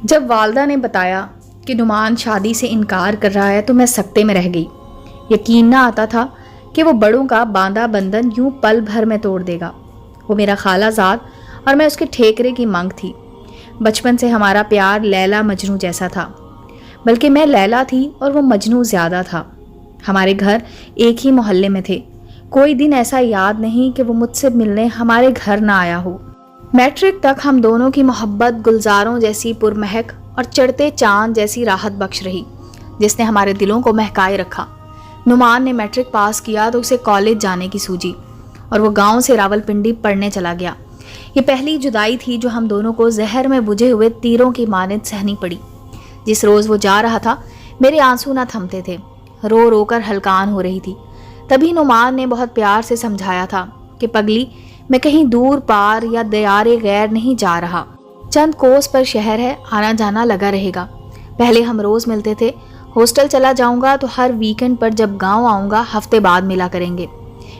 جب والدہ نے بتایا کہ نعمان شادی سے انکار کر رہا ہے تو میں سکتے میں رہ گئی۔ یقین نہ آتا تھا کہ وہ بڑوں کا باندھا بندھن یوں پل بھر میں توڑ دے گا۔ وہ میرا خالہ زاد اور میں اس کے ٹھیکرے کی مانگ تھی۔ بچپن سے ہمارا پیار لیلا مجنوں جیسا تھا، بلکہ میں لیلا تھی اور وہ مجنوں زیادہ تھا۔ ہمارے گھر ایک ہی محلے میں تھے، کوئی دن ایسا یاد نہیں کہ وہ مجھ سے ملنے ہمارے گھر نہ آیا ہو۔ میٹرک تک ہم دونوں کی محبت گلزاروں جیسی پرمہک اور چڑھتے چاند جیسی راحت بخش رہی، جس نے ہمارے دلوں کو مہکائے رکھا۔ نعمان نے میٹرک پاس کیا تو اسے کالج جانے کی سوجی اور وہ گاؤں سے راولپنڈی پڑھنے چلا گیا۔ یہ پہلی جدائی تھی جو ہم دونوں کو زہر میں بجھے ہوئے تیروں کی مانند سہنی پڑی۔ جس روز وہ جا رہا تھا میرے آنسو نہ تھمتے تھے، رو رو کر ہلکان ہو رہی تھی۔ تبھی نعمان نے بہت پیار سے سمجھایا تھا کہ پگلی، میں کہیں دور پار یا دیار غیر نہیں جا رہا، چند کوس پر شہر ہے، آنا جانا لگا رہے گا۔ پہلے ہم روز ملتے تھے، ہاسٹل چلا جاؤں گا تو ہر ویکنڈ پر جب گاؤں آؤں گا ہفتے بعد ملا کریں گے۔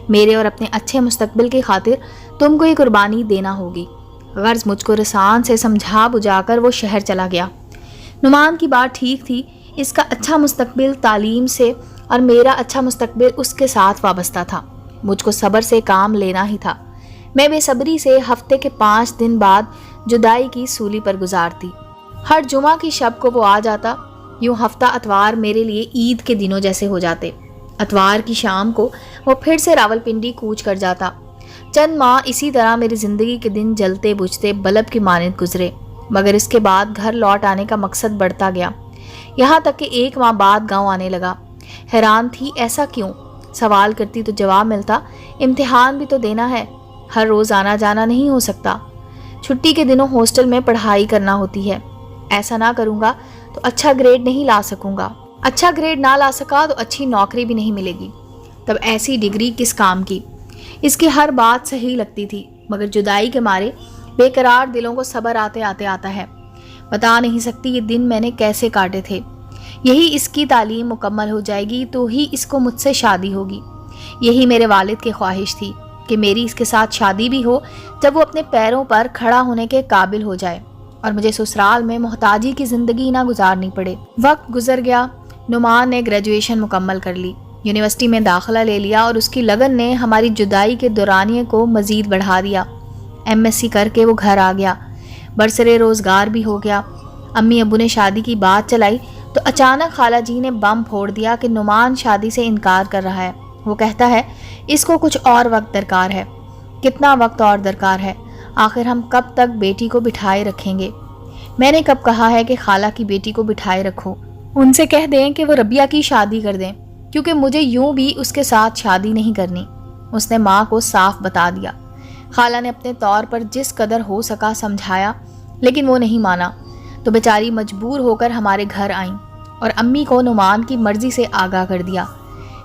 میرے اور اپنے اچھے مستقبل کی خاطر تم کو یہ قربانی دینا ہوگی۔ غرض مجھ کو رسان سے سمجھا بجھا کر وہ شہر چلا گیا۔ نعمان کی بات ٹھیک تھی، اس کا اچھا مستقبل تعلیم سے اور میرا اچھا مستقبل اس کے ساتھ وابستہ تھا۔ مجھ کو صبر سے کام لینا ہی تھا۔ میں بے صبری سے ہفتے کے 5 دن بعد جدائی کی سولی پر گزارتی۔ ہر جمعہ کی شب کو وہ آ جاتا، یوں ہفتہ اتوار میرے لیے عید کے دنوں جیسے ہو جاتے۔ اتوار کی شام کو وہ پھر سے راولپنڈی کوچ کر جاتا۔ چند ماہ اسی طرح میری زندگی کے دن جلتے بجھتے بلب کی مانند گزرے، مگر اس کے بعد گھر لوٹ آنے کا مقصد بڑھتا گیا، یہاں تک کہ 1 ماہ بعد گاؤں آنے لگا۔ حیران تھی ایسا کیوں؟ سوال کرتی تو جواب ملتا، امتحان بھی تو دینا ہے، ہر روز آنا جانا نہیں ہو سکتا، چھٹی کے دنوں ہاسٹل میں پڑھائی کرنا ہوتی ہے، ایسا نہ کروں گا تو اچھا گریڈ نہیں لا سکوں گا، اچھا گریڈ نہ لا سکا تو اچھی نوکری بھی نہیں ملے گی، تب ایسی ڈگری کس کام کی؟ اس کی ہر بات صحیح لگتی تھی، مگر جدائی کے مارے بے قرار دلوں کو صبر آتے آتے آتا ہے۔ بتا نہیں سکتی یہ دن میں نے کیسے کاٹے تھے۔ یہی اس کی تعلیم مکمل ہو جائے گی تو ہی اس کو مجھ سے شادی ہوگی۔ یہی میرے والد کی خواہش تھی کہ میری اس کے ساتھ شادی بھی ہو جب وہ اپنے پیروں پر کھڑا ہونے کے قابل ہو جائے اور مجھے سسرال میں محتاجی کی زندگی نہ گزارنی پڑے۔ وقت گزر گیا، نعمان نے گریجویشن مکمل کر لی، یونیورسٹی میں داخلہ لے لیا اور اس کی لگن نے ہماری جدائی کے دورانیے کو مزید بڑھا دیا۔ MSc کر کے وہ گھر آ گیا، برسرے روزگار بھی ہو گیا۔ امی ابو نے شادی کی بات چلائی تو اچانک خالہ جی نے بم پھوڑ دیا کہ نعمان شادی سے انکار کر رہا ہے۔ وہ کہتا ہے اس کو کچھ اور وقت درکار ہے۔ کتنا وقت اور درکار ہے؟ آخر ہم کب تک بیٹی کو بٹھائے رکھیں گے؟ میں نے کب کہا ہے کہ خالہ کی بیٹی کو بٹھائے رکھو؟ ان سے کہہ دیں کہ وہ ربیہ کی شادی کر دیں، کیونکہ مجھے یوں بھی اس کے ساتھ شادی نہیں کرنی۔ اس نے ماں کو صاف بتا دیا۔ خالہ نے اپنے طور پر جس قدر ہو سکا سمجھایا، لیکن وہ نہیں مانا تو بیچاری مجبور ہو کر ہمارے گھر آئیں اور امی کو نعمان کی مرضی سے آگاہ کر دیا۔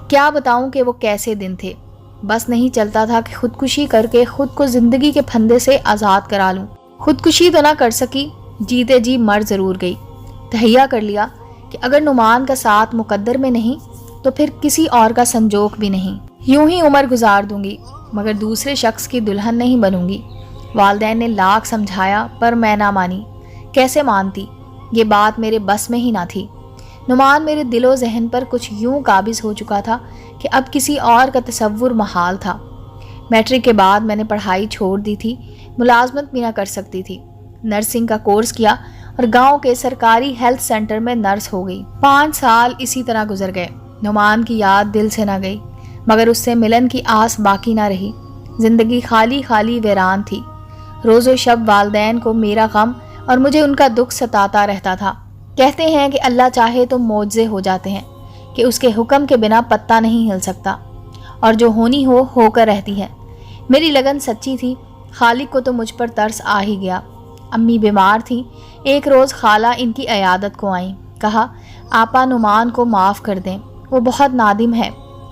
کیا بتاؤں کہ وہ کیسے دن تھے، بس نہیں چلتا تھا کہ خودکشی کر کے خود کو زندگی کے پھندے سے آزاد کرا لوں۔ خودکشی تو نہ کر سکی، جیتے جی مر ضرور گئی۔ تہیہ کر لیا کہ اگر نعمان کا ساتھ مقدر میں نہیں تو پھر کسی اور کا سنجوگ بھی نہیں، یوں ہی عمر گزار دوں گی، مگر دوسرے شخص کی دلہن نہیں بنوں گی۔ والدین نے لاکھ سمجھایا پر میں نہ مانی۔ کیسے مانتی؟ یہ بات میرے بس میں ہی نہ تھی۔ نعمان میرے دل و ذہن پر کچھ یوں قابض ہو چکا تھا کہ اب کسی اور کا تصور محال تھا۔ میٹرک کے بعد میں نے پڑھائی چھوڑ دی تھی، ملازمت بھی نہ کر سکتی تھی۔ نرسنگ کا کورس کیا اور گاؤں کے سرکاری ہیلتھ سینٹر میں نرس ہو گئی۔ 5 سال اسی طرح گزر گئے۔ نعمان کی یاد دل سے نہ گئی، مگر اس سے ملن کی آس باقی نہ رہی۔ زندگی خالی خالی ویران تھی۔ روز و شب والدین کو میرا غم اور مجھے ان کا دکھ ستاتا رہتا تھا۔ کہتے ہیں کہ اللہ چاہے تو معجزے ہو جاتے ہیں، کہ اس کے حکم کے بنا پتا نہیں ہل سکتا، اور جو ہونی ہو کر رہتی ہے۔ میری لگن سچی تھی، خالق کو تو مجھ پر ترس آ ہی گیا۔ امی بیمار تھیں، ایک روز خالہ ان کی عیادت کو آئیں۔ کہا آپا نعمان کو معاف کر دیں، وہ بہت نادم ہے،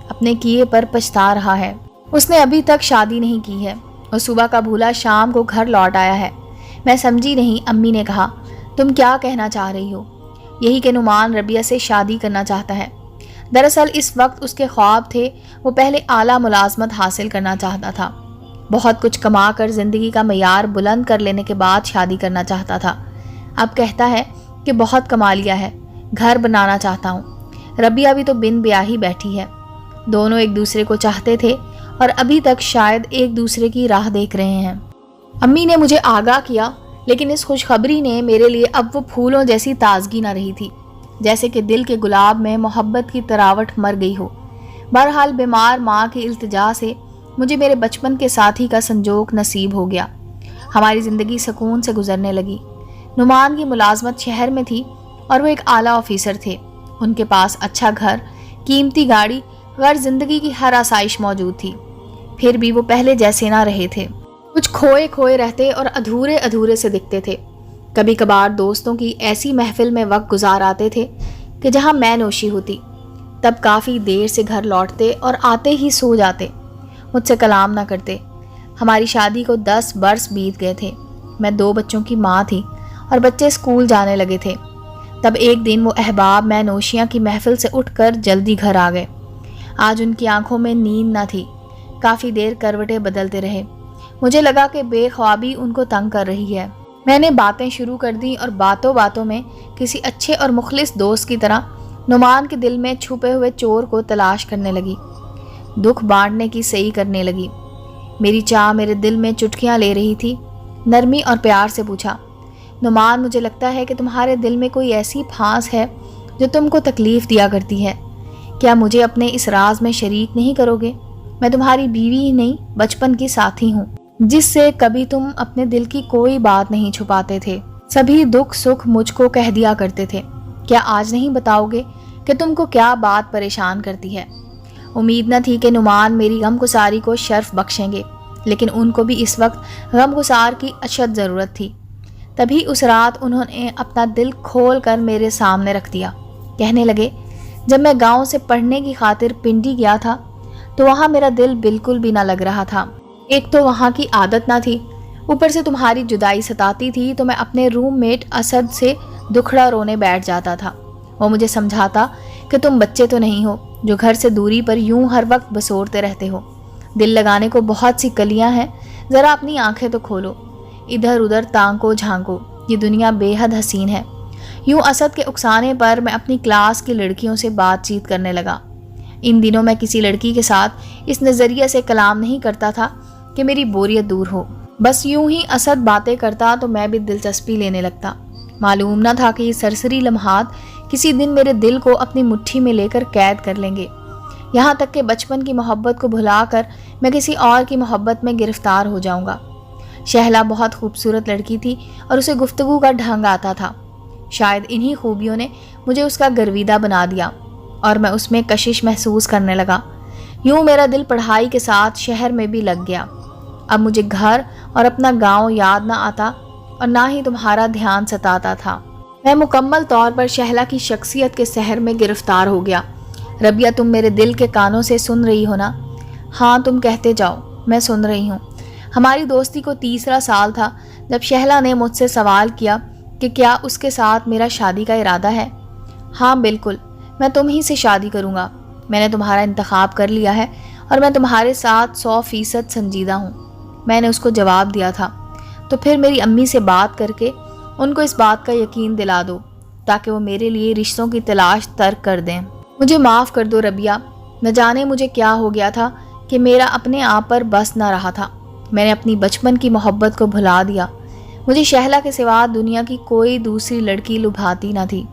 اپنے کیے پر پچھتا رہا ہے، اس نے ابھی تک شادی نہیں کی ہے، اور صبح کا بھولا شام کو گھر لوٹ آیا ہے۔ میں سمجھی نہیں۔ امی نے کہا تم کیا کہنا چاہ رہی ہو؟ یہی کہ نعمان ربیہ سے شادی کرنا چاہتا ہے۔ دراصل اس وقت اس کے خواب تھے، وہ پہلے اعلیٰ ملازمت حاصل کرنا چاہتا تھا، بہت کچھ کما کر زندگی کا معیار بلند کر لینے کے بعد شادی کرنا چاہتا تھا۔ اب کہتا ہے کہ بہت کما لیا ہے، گھر بنانا چاہتا ہوں۔ ربیہ بھی تو بن بیاہی بیٹھی ہے۔ دونوں ایک دوسرے کو چاہتے تھے اور ابھی تک شاید ایک دوسرے کی راہ دیکھ رہے ہیں۔ امی نے مجھے آگاہ کیا، لیکن اس خوشخبری نے میرے لیے اب وہ پھولوں جیسی تازگی نہ رہی تھی، جیسے کہ دل کے گلاب میں محبت کی تراوٹ مر گئی ہو۔ بہرحال بیمار ماں کی التجا سے مجھے میرے بچپن کے ساتھی کا سنجوگ نصیب ہو گیا۔ ہماری زندگی سکون سے گزرنے لگی۔ نعمان کی ملازمت شہر میں تھی اور وہ ایک اعلیٰ آفیسر تھے۔ ان کے پاس اچھا گھر، قیمتی گاڑی، غرض زندگی کی ہر آسائش موجود تھی۔ پھر بھی وہ پہلے جیسے نہ رہے تھے، کچھ کھوئے کھوئے رہتے اور ادھورے ادھورے سے دکھتے تھے۔ کبھی کبھار دوستوں کی ایسی محفل میں وقت گزار آتے تھے کہ جہاں میں نوشی ہوتی، تب کافی دیر سے گھر لوٹتے اور آتے ہی سو جاتے، مجھ سے کلام نہ کرتے۔ ہماری شادی کو 10 برس بیت گئے تھے۔ میں 2 بچوں کی ماں تھی اور بچے اسکول جانے لگے تھے۔ تب ایک دن وہ احباب میں نوشیاں کی محفل سے اٹھ کر جلدی گھر آ گئے۔ آج ان کی آنکھوں میں نیند نہ تھی۔ کافی دیر کروٹیں بدلتے رہے۔ مجھے لگا کہ بے خوابی ان کو تنگ کر رہی ہے۔ میں نے باتیں شروع کر دیں اور باتوں باتوں میں کسی اچھے اور مخلص دوست کی طرح نعمان کے دل میں چھپے ہوئے چور کو تلاش کرنے لگی، دکھ بانٹنے کی صحیح کرنے لگی۔ میری چاہ میرے دل میں چٹکیاں لے رہی تھی۔ نرمی اور پیار سے پوچھا، نعمان، مجھے لگتا ہے کہ تمہارے دل میں کوئی ایسی پھانس ہے جو تم کو تکلیف دیا کرتی ہے۔ کیا مجھے اپنے اس راز میں شریک نہیں کرو گے؟ میں تمہاری بیوی ہی نہیں، بچپن کی ساتھی ہوں، جس سے کبھی تم اپنے دل کی کوئی بات نہیں چھپاتے تھے، سبھی دکھ سکھ مجھ کو کہہ دیا کرتے تھے۔ کیا آج نہیں بتاؤ گے کہ تم کو کیا بات پریشان کرتی ہے؟ امید نہ تھی کہ نعمان میری غمگساری کو شرف بخشیں گے، لیکن ان کو بھی اس وقت غمگسار کی اشد ضرورت تھی۔ تبھی اس رات انہوں نے اپنا دل کھول کر میرے سامنے رکھ دیا۔ کہنے لگے، جب میں گاؤں سے پڑھنے کی خاطر پنڈی گیا تھا تو وہاں میرا دل بالکل بھی نہ لگ رہا تھا۔ ایک تو وہاں کی عادت نہ تھی، اوپر سے تمہاری جدائی ستاتی تھی تو میں اپنے روم میٹ اسد سے دکھڑا رونے بیٹھ جاتا تھا۔ وہ مجھے سمجھاتا کہ تم بچے تو نہیں ہو جو گھر سے دوری پر یوں ہر وقت بسورتے رہتے ہو، دل لگانے کو بہت سی کلیاں ہیں، ذرا اپنی آنکھیں تو کھولو، ادھر ادھر تانکو جھانکو، یہ دنیا بے حد حسین ہے۔ یوں اسد کے اکسانے پر میں اپنی کلاس کی لڑکیوں سے بات چیت کرنے لگا۔ ان دنوں میں کسی لڑکی کے ساتھ اس نظریے سے کلام نہیں کرتا تھا کہ میری بوریت دور ہو، بس یوں ہی اسد باتیں کرتا تو میں بھی دلچسپی لینے لگتا۔ معلوم نہ تھا کہ یہ سرسری لمحات کسی دن میرے دل کو اپنی مٹھی میں لے کر قید کر لیں گے، یہاں تک کہ بچپن کی محبت کو بھلا کر میں کسی اور کی محبت میں گرفتار ہو جاؤں گا۔ شہلا بہت خوبصورت لڑکی تھی اور اسے گفتگو کا ڈھنگ آتا تھا۔ شاید انہی خوبیوں نے مجھے اس کا گرویدہ بنا دیا اور میں اس میں کشش محسوس کرنے لگا۔ یوں میرا دل پڑھائی کے ساتھ شہر میں بھی لگ گیا۔ اب مجھے گھر اور اپنا گاؤں یاد نہ آتا اور نہ ہی تمہارا دھیان ستاتا تھا۔ میں مکمل طور پر شہلا کی شخصیت کے سحر میں گرفتار ہو گیا۔ ربیہ، تم میرے دل کے کانوں سے سن رہی ہو نا؟ ہاں، تم کہتے جاؤ، میں سن رہی ہوں۔ ہماری دوستی کو 3 سال تھا جب شہلا نے مجھ سے سوال کیا کہ کیا اس کے ساتھ میرا شادی کا ارادہ ہے۔ ہاں بالکل، میں تم ہی سے شادی کروں گا۔ میں نے تمہارا انتخاب کر لیا ہے اور میں تمہارے ساتھ 100% سنجیدہ ہوں، میں نے اس کو جواب دیا تھا۔ تو پھر میری امی سے بات کر کے ان کو اس بات کا یقین دلا دو تاکہ وہ میرے لیے رشتوں کی تلاش ترک کر دیں۔ مجھے معاف کر دو ربیہ، نہ جانے مجھے کیا ہو گیا تھا کہ میرا اپنے آپ پر بس نہ رہا تھا۔ میں نے اپنی بچپن کی محبت کو بھلا دیا۔ مجھے شہلا کے سوا دنیا کی کوئی دوسری لڑکی لبھاتی نہ تھی۔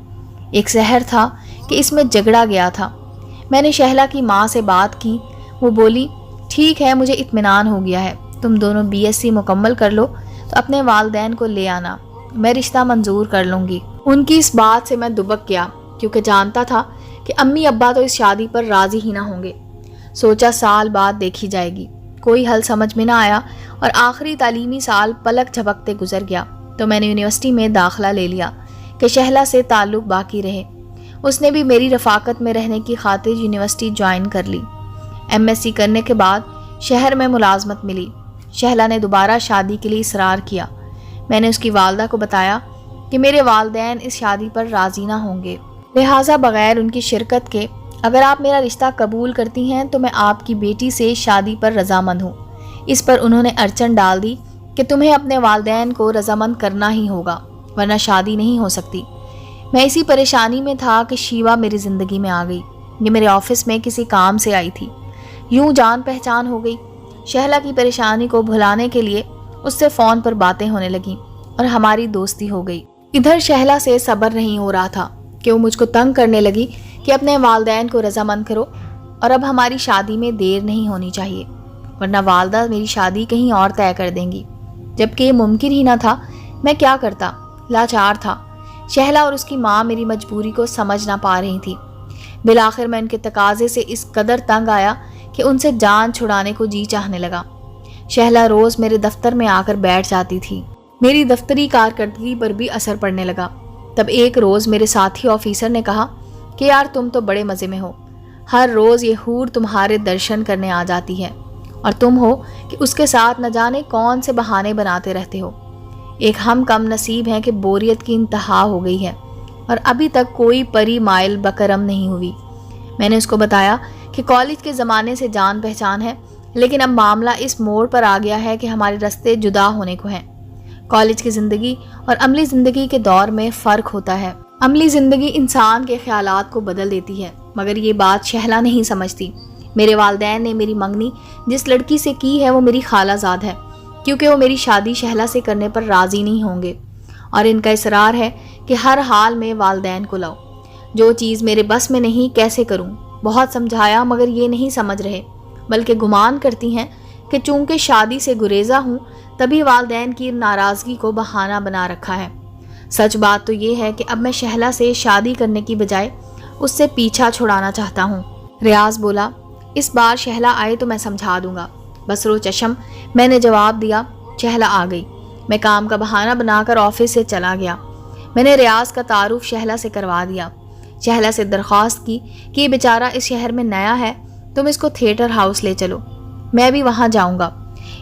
ایک زہر تھا کہ اس میں جگڑا گیا تھا۔ میں نے شہلا کی ماں سے بات کی، وہ بولی، ٹھیک ہے، مجھے اطمینان ہو گیا ہے، تم دونوں BSc مکمل کر لو تو اپنے والدین کو لے آنا، میں رشتہ منظور کر لوں گی۔ ان کی اس بات سے میں دبک گیا کیونکہ جانتا تھا کہ امی ابا تو اس شادی پر راضی ہی نہ ہوں گے۔ سوچا سال بعد دیکھی جائے گی، کوئی حل سمجھ میں نہ آیا اور آخری تعلیمی سال پلک جھپکتے گزر گیا تو میں نے یونیورسٹی میں داخلہ لے لیا کہ شہلا سے تعلق باقی رہے۔ اس نے بھی میری رفاقت میں رہنے کی خاطر یونیورسٹی جوائن کر لی۔ MSc کرنے کے بعد شہر میں ملازمت ملی۔ شہلا نے دوبارہ شادی کے لیے اصرار کیا۔ میں نے اس کی والدہ کو بتایا کہ میرے والدین اس شادی پر راضی نہ ہوں گے، لہٰذا بغیر ان کی شرکت کے اگر آپ میرا رشتہ قبول کرتی ہیں تو میں آپ کی بیٹی سے شادی پر رضامند ہوں۔ اس پر انہوں نے اڑچن ڈال دی کہ تمہیں اپنے والدین کو رضامند کرنا ہی ہوگا ورنہ شادی نہیں ہو سکتی۔ میں اسی پریشانی میں تھا کہ شیوا میری زندگی میں آ گئی۔ یہ میرے آفس میں کسی کام سے آئی تھی، یوں جان پہچان ہو گئی۔ شہلا کی پریشانی کو بھلانے کے لیے اس سے فون پر باتیں ہونے لگیں اور ہماری دوستی ہو گئی۔ ادھر شہلا سے صبر نہیں ہو رہا تھا کہ وہ مجھ کو تنگ کرنے لگی کہ اپنے والدین کو رضامند کرو اور اب ہماری شادی میں دیر نہیں ہونی چاہیے، ورنہ والدہ میری شادی کہیں اور طے کر دیں گی، جبکہ یہ ممکن ہی نہ تھا۔ میں کیا کرتا؟ لاچار تھا۔ شہلا اور اس کی ماں میری مجبوری کو سمجھ نہ پا رہی تھی۔ بالآخر میں ان کے تقاضے سے اس قدر تنگ آیا کہ ان سے جان چھڑانے کو جی چاہنے لگا۔ شہلا روز میرے دفتر میں آ کر بیٹھ جاتی تھی۔ میری دفتری کارکردگی پر بھی اثر پڑنے لگا۔ تب ایک روز میرے ساتھی آفیسر نے کہا کہ یار تم تو بڑے مزے میں ہو، ہر روز یہ حور تمہارے درشن کرنے آ جاتی ہے اور تم ہو کہ اس کے ساتھ نہ جانے کون سے بہانے بناتے رہتے ہو۔ ایک ہم کم نصیب ہیں کہ بوریت کی انتہا ہو گئی ہے اور ابھی تک کوئی پری مائل بکرم نہیں ہوئی۔ میں نے اس کو بتایا کہ کالج کے زمانے سے جان پہچان ہے، لیکن اب معاملہ اس موڑ پر آ گیا ہے کہ ہمارے راستے جدا ہونے کو ہیں۔ کالج کی زندگی اور عملی زندگی کے دور میں فرق ہوتا ہے۔ عملی زندگی انسان کے خیالات کو بدل دیتی ہے، مگر یہ بات شہلا نہیں سمجھتی۔ میرے والدین نے میری منگنی جس لڑکی سے کی ہے وہ میری خالہ زاد ہے، کیونکہ وہ میری شادی شہلا سے کرنے پر راضی نہیں ہوں گے اور ان کا اصرار ہے کہ ہر حال میں والدین کو لاؤ۔ جو چیز میرے بس میں نہیں کیسے کروں؟ بہت سمجھایا مگر یہ نہیں سمجھ رہے، بلکہ گمان کرتی ہیں کہ چونکہ شادی سے گریزہ ہوں تبھی والدین کی ناراضگی کو بہانہ بنا رکھا ہے۔ سچ بات تو یہ ہے کہ اب میں شہلا سے شادی کرنے کی بجائے اس سے پیچھا چھڑانا چاہتا ہوں۔ ریاض بولا، اس بار شہلا آئے تو میں سمجھا دوں گا۔ بسرو چشم میں نے جواب دیا۔ شہلا آ گئی۔ میں کام کا بہانہ بنا کر آفس سے چلا گیا۔ میں نے ریاض کا تعارف شہلا سے کروا دیا۔ شہلا سے درخواست کی کہ یہ بیچارہ اس شہر میں نیا ہے، تم اس کو تھیٹر ہاؤس لے چلو، میں بھی وہاں جاؤں گا۔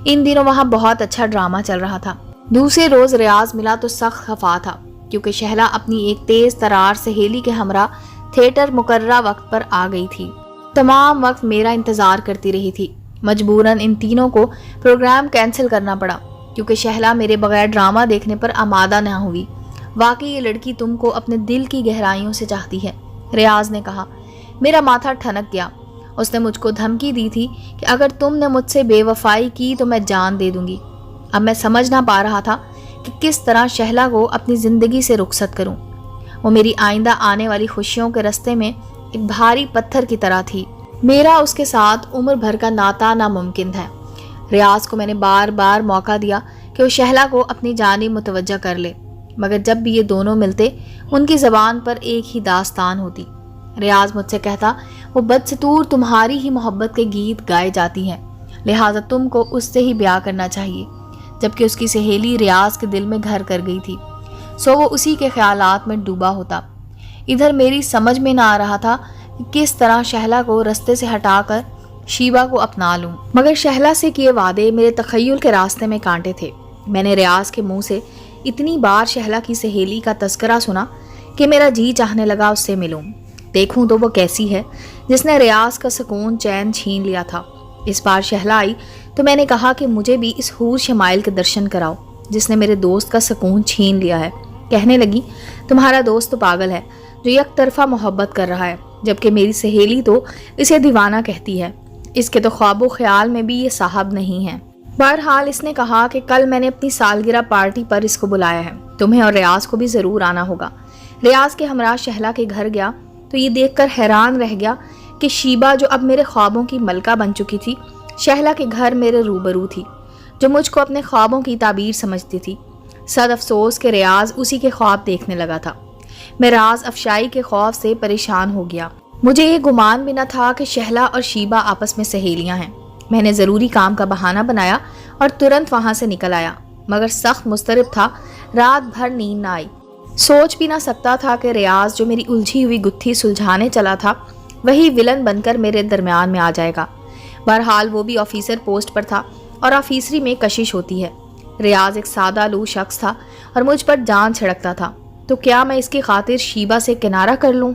ان دنوں وہاں بہت اچھا ڈرامہ چل رہا تھا۔ دوسرے روز ریاض ملا تو سخت خفا تھا، کیونکہ شہلا اپنی ایک تیز ترار سہیلی کے ہمراہ تھیٹر مقررہ وقت پر آ گئی تھی۔ تمام وقت میرا انتظار کرتی رہی تھی۔ مجبوراً ان تینوں کو پروگرام کینسل کرنا پڑا، کیونکہ شہلا میرے بغیر ڈرامہ دیکھنے پر آمادہ نہ ہوئی۔ واقعی یہ لڑکی تم کو اپنے دل کی گہرائیوں سے چاہتی ہے، ریاض نے کہا۔ میرا ماتھا ٹھنک گیا۔ اس نے مجھ کو دھمکی دی تھی کہ اگر تم نے مجھ سے بے وفائی کی تو میں جان دے دوں گی۔ اب میں سمجھ نہ پا رہا تھا کہ کس طرح شہلا کو اپنی زندگی سے رخصت کروں۔ وہ میری آئندہ آنے والی خوشیوں کے راستے میں ایک بھاری پتھر کی طرح تھی۔ میرا اس کے ساتھ عمر بھر کا ناتا ناممکن ہے۔ ریاض کو میں نے بار بار موقع دیا کہ وہ شہلا کو اپنی جانب متوجہ کر لے، مگر جب بھی یہ دونوں ملتے ان کی زبان پر ایک ہی داستان ہوتی۔ ریاض مجھ سے کہتا، وہ بدستور تمہاری ہی محبت کے گیت گائے جاتی ہیں، لہٰذا تم کو اس سے ہی بیاہ کرنا چاہیے، جبکہ اس کی سہیلی ریاض کے دل میں گھر کر گئی تھی، سو وہ اسی کے خیالات میں ڈوبا ہوتا۔ ادھر میری سمجھ میں نہ آ رہا تھا کہ کس طرح شہلا کو رستے سے ہٹا کر شیوا کو اپنا لوں، مگر شہلا سے کیے وعدے میرے تخیل کے راستے میں کانٹے تھے۔ میں نے ریاض کے منہ سے اتنی بار شہلا کی سہیلی کا تذکرہ سنا کہ میرا جی چاہنے لگا اس سے ملوں، دیکھوں تو وہ کیسی ہے جس نے ریاض کا سکون چین چھین لیا تھا۔ اس بار شہلا آئی تو میں نے کہا کہ مجھے بھی اس حور شمائل کے درشن کراؤ جس نے میرے دوست کا سکون چھین لیا ہے۔ کہنے لگی، تمہارا دوست تو پاگل ہے جو یک طرفہ محبت کر رہا ہے، جبکہ میری سہیلی تو اسے دیوانہ کہتی ہے، اس کے تو خواب و خیال میں بھی یہ صاحب نہیں ہے۔ بہرحال اس نے کہا کہ کل میں نے اپنی سالگرہ پارٹی پر اس کو بلایا ہے، تمہیں اور ریاض کو بھی ضرور آنا ہوگا۔ ریاض کے ہمراہ شہلا کے گھر گیا تو یہ دیکھ کر حیران رہ گیا کہ شیبہ جو اب میرے خوابوں کی ملکہ بن چکی تھی، شہلا کے گھر میرے روبرو تھی، جو مجھ کو اپنے خوابوں کی تعبیر سمجھتی تھی۔ صد افسوس کہ ریاض اسی کے خواب دیکھنے لگا تھا۔ میں راز افشائی کے خوف سے پریشان ہو گیا۔ مجھے یہ گمان بھی نہ تھا کہ شہلا اور شیبہ آپس میں سہیلیاں ہیں۔ میں نے ضروری کام کا بہانہ بنایا اور ترنت وہاں سے نکل آیا، مگر سخت مضطرب تھا، رات بھر نیند نہ آئی۔ سوچ بھی نہ سکتا تھا کہ ریاض جو میری الجھی ہوئی گتھی سلجھانے چلا تھا وہی ولن بن کر میرے درمیان میں آ جائے گا۔ بہرحال وہ بھی آفیسر پوسٹ پر تھا اور آفیسری میں کشش ہوتی ہے۔ ریاض ایک سادہ لو شخص تھا اور مجھ پر جان چھڑکتا تھا، تو کیا میں اس کی خاطر شیبہ سے کنارہ کر لوں؟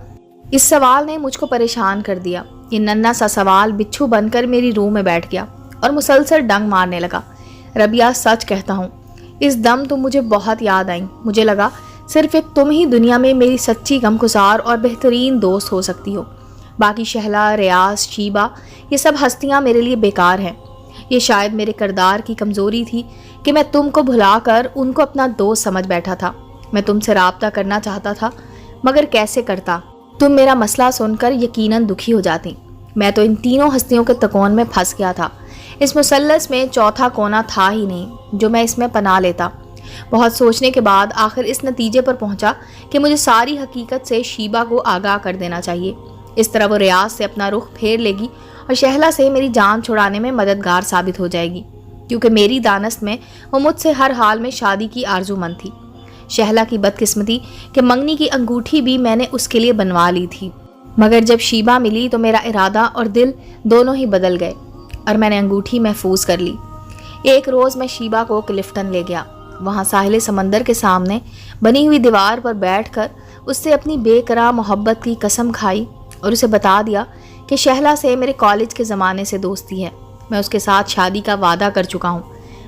اس سوال نے مجھ کو پریشان کر دیا۔ یہ ننھا سا سوال بچھو بن کر میری روح میں بیٹھ گیا اور مسلسل ڈنگ مارنے لگا۔ ربیہ، سچ کہتا ہوں، اس دم تو مجھے بہت یاد آئیں۔ مجھے لگا صرف ایک تم ہی دنیا میں میری سچی غمگسار اور بہترین دوست ہو سکتی ہو۔ باقی شہلا، ریاض، شیبہ، یہ سب ہستیاں میرے لیے بیکار ہیں۔ یہ شاید میرے کردار کی کمزوری تھی کہ میں تم کو بھلا کر ان کو اپنا دوست سمجھ بیٹھا تھا۔ میں تم سے رابطہ کرنا چاہتا تھا، مگر کیسے کرتا؟ تم میرا مسئلہ سن کر یقیناً دکھی ہو جاتی۔ میں تو ان تینوں ہستیوں کے تکون میں پھنس گیا تھا۔ اس مثلث میں چوتھا کونا تھا ہی نہیں جو میں اس میں پناہ لیتا۔ بہت سوچنے کے بعد آخر اس نتیجے پر پہنچا کہ مجھے ساری حقیقت سے شیبہ کو آگاہ کر دینا چاہیے۔ اس طرح وہ ریاض سے اپنا رخ پھیر لے گی اور شہلا سے میری جان چھڑانے میں مددگار ثابت ہو جائے گی، کیونکہ میری دانست میں وہ مجھ سے ہر حال میں شادی کی آرزو مند تھی۔ شہلا کی بدقسمتی کہ منگنی کی انگوٹھی بھی میں نے اس کے لیے بنوا لی تھی، مگر جب شیبہ ملی تو میرا ارادہ اور دل دونوں ہی بدل گئے اور میں نے انگوٹھی محفوظ کر لی۔ ایک روز میں شیبہ کو کلفٹن لے گیا۔ وہاں ساحل سمندر کے سامنے بنی ہوئی دیوار پر بیٹھ کر اس سے اپنی بے قرار محبت کی قسم کھائی اور اسے بتا دیا کہ شہلا سے میرے کالج کے زمانے سے دوستی ہے۔ میں اس کے ساتھ شادی کا وعدہ کر چکا ہوں،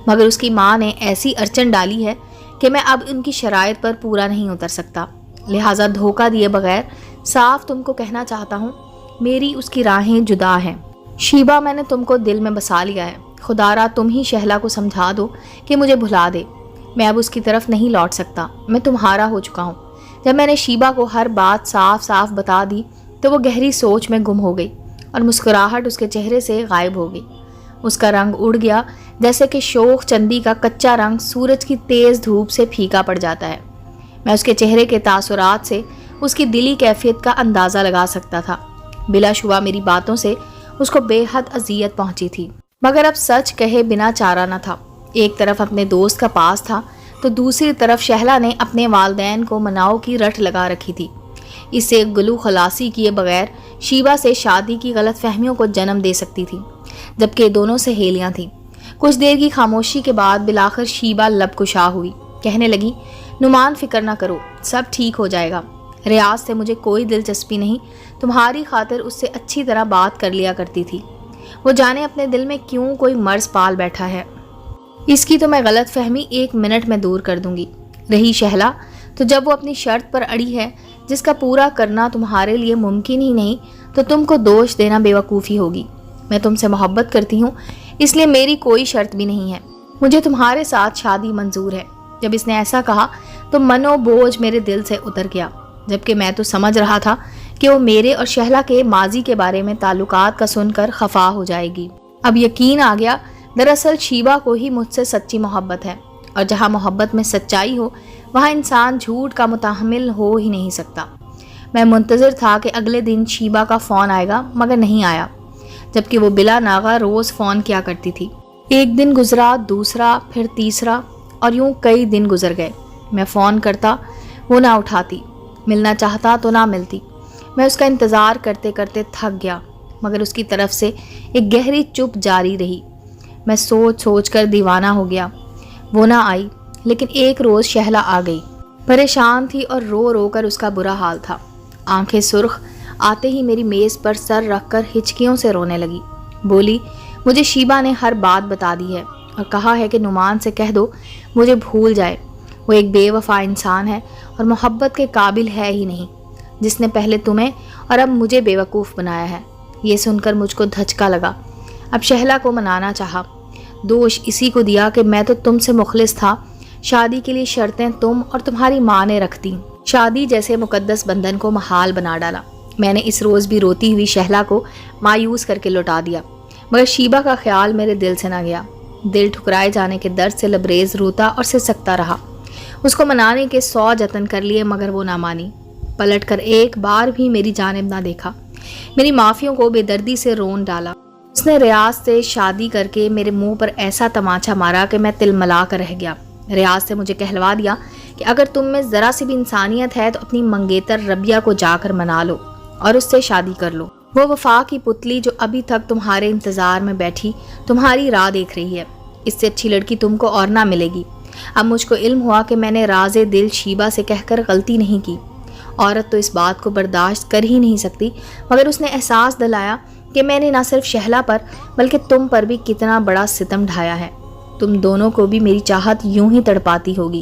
مگر اس کی ماں نے ایسی اڑچن ڈالی ہے کہ میں اب ان کی شرائط پر پورا نہیں اتر سکتا، لہٰذا دھوکہ دیے بغیر صاف تم کو کہنا چاہتا ہوں، میری اس کی راہیں جدا ہیں۔ شیبہ، میں نے تم کو دل میں بسا لیا ہے، خدا را تم ہی شہلا کو سمجھا دو کہ مجھے بھلا دے۔ میں اب اس کی طرف نہیں لوٹ سکتا، میں تمہارا ہو چکا ہوں۔ جب میں نے شیبہ کو ہر بات صاف صاف بتا دی تو وہ گہری سوچ میں گم ہو گئی اور مسکراہٹ اس کے چہرے سے غائب ہو گئی۔ اس کا رنگ اڑ گیا جیسے کہ شوخ چندی کا کچا رنگ سورج کی تیز دھوپ سے پھیکا پڑ جاتا ہے۔ میں اس کے چہرے کے تاثرات سے اس کی دلی کیفیت کا اندازہ لگا سکتا تھا۔ بلا شبہ میری باتوں سے اس کو بے حد اذیت پہنچی تھی، مگر اب سچ کہے بنا چارہ نہ تھا۔ ایک طرف اپنے دوست کا پاس تھا تو دوسری طرف شہلا نے اپنے والدین کو مناؤ کی رٹ لگا رکھی تھی۔ اس سے گلو خلاصی کیے بغیر شیبہ سے شادی کی غلط فہمیوں کو جنم دے سکتی تھی، جبکہ دونوں سہیلیاں تھیں۔ کچھ دیر کی خاموشی کے بعد بلاخر شیبہ لب کشا ہوئی، کہنے لگی، نعمان فکر نہ کرو، سب ٹھیک ہو جائے گا۔ ریاض سے مجھے کوئی دلچسپی نہیں، تمہاری خاطر اس سے اچھی طرح بات کر لیا کرتی تھی۔ وہ جانے اپنے دل میں کیوں کوئی مرض پال بیٹھا ہے، اس کی تو میں غلط فہمی 1 منٹ میں دور کر دوں گی۔ رہی شہلا، تو جب وہ اپنی شرط پر اڑی ہے جس کا پورا کرنا تمہارے لیے ممکن ہی نہیں، تو تم کو دوش دینا بے وقوفی ہوگی۔ میں تم سے محبت کرتی ہوں، اس لیے میری کوئی شرط بھی نہیں ہے، مجھے تمہارے ساتھ شادی منظور ہے۔ جب اس نے ایسا کہا تو منو بوجھ میرے دل سے اتر گیا، جبکہ میں تو سمجھ رہا تھا کہ وہ میرے اور شہلا کے ماضی کے بارے میں تعلقات کا سن کر خفا ہو جائے گی۔ اب یقین آ گیا، دراصل شیبہ کو ہی مجھ سے سچی محبت ہے، اور جہاں محبت میں سچائی ہو وہاں انسان جھوٹ کا متحمل ہو ہی نہیں سکتا۔ میں منتظر تھا کہ اگلے دن شیبہ کا فون آئے گا، مگر نہیں آیا، جبکہ وہ بلا ناغہ روز فون کیا کرتی تھی۔ ایک دن گزرا، دوسرا، پھر تیسرا، اور یوں کئی دن گزر گئے۔ میں فون کرتا، وہ نہ اٹھاتی، ملنا چاہتا تو نہ ملتی۔ میں اس کا انتظار کرتے کرتے تھک گیا، مگر اس کی طرف سے ایک گہری چپ جاری رہی۔ میں سوچ سوچ کر دیوانہ ہو گیا۔ وہ نہ آئی، لیکن ایک روز شہلا آ گئی۔ پریشان تھی اور رو رو کر اس کا برا حال تھا۔ آنکھیں سرخ، آتے ہی میری میز پر سر رکھ کر ہچکیوں سے رونے لگی۔ بولی، مجھے شیبہ نے ہر بات بتا دی ہے اور کہا ہے کہ نعمان سے کہہ دو مجھے بھول جائے۔ وہ ایک بے وفا انسان ہے اور محبت کے قابل ہے ہی نہیں، جس نے پہلے تمہیں اور اب مجھے بے وقوف بنایا ہے۔ یہ سن کر مجھ کو دھچکا لگا۔ اب شہلا کو منانا چاہا۔ دوش اسی کو دیا کہ میں تو تم سے مخلص تھا، شادی کے لیے شرطیں تم اور تمہاری ماں نے رکھ دیں، شادی جیسے مقدس بندھن کو محال بنا ڈالا۔ میں نے اس روز بھی روتی ہوئی شہلا کو مایوس کر کے لوٹا دیا، مگر شیبہ کا خیال میرے دل سے نہ گیا۔ دل ٹھکرائے جانے کے درد سے لبریز روتا اور سسکتا رہا۔ اس کو منانے کے 100 جتن کر لیے، مگر وہ نہ مانی۔ پلٹ کر ایک بار بھی میری جانب نہ دیکھا، میری معافیوں کو بے دردی سے رون ڈالا۔ اس نے ریاض سے شادی کر کے میرے منہ پر ایسا تماچا مارا کہ میں تل ملا کر رہ گیا۔ ریاض سے مجھے کہلوا دیا کہ اگر تم میں ذرا سی بھی انسانیت ہے تو اپنی منگیتر ربیہ کو جا کر منا لو اور اس سے شادی کر لو۔ وہ وفا کی پتلی جو ابھی تک تمہارے انتظار میں بیٹھی تمہاری راہ دیکھ رہی ہے، اس سے اچھی لڑکی تم کو اور نہ ملے گی۔ اب مجھ کو علم ہوا کہ میں نے راز دل شیبہ سے کہہ کر غلطی نہیں کی۔ عورت تو اس بات کو برداشت کر ہی نہیں سکتی، مگر اس نے احساس دلایا کہ میں نے نہ صرف شہلا پر بلکہ تم پر بھی کتنا بڑا ستم ڈھایا ہے۔ تم دونوں کو بھی میری چاہت یوں ہی تڑپاتی ہوگی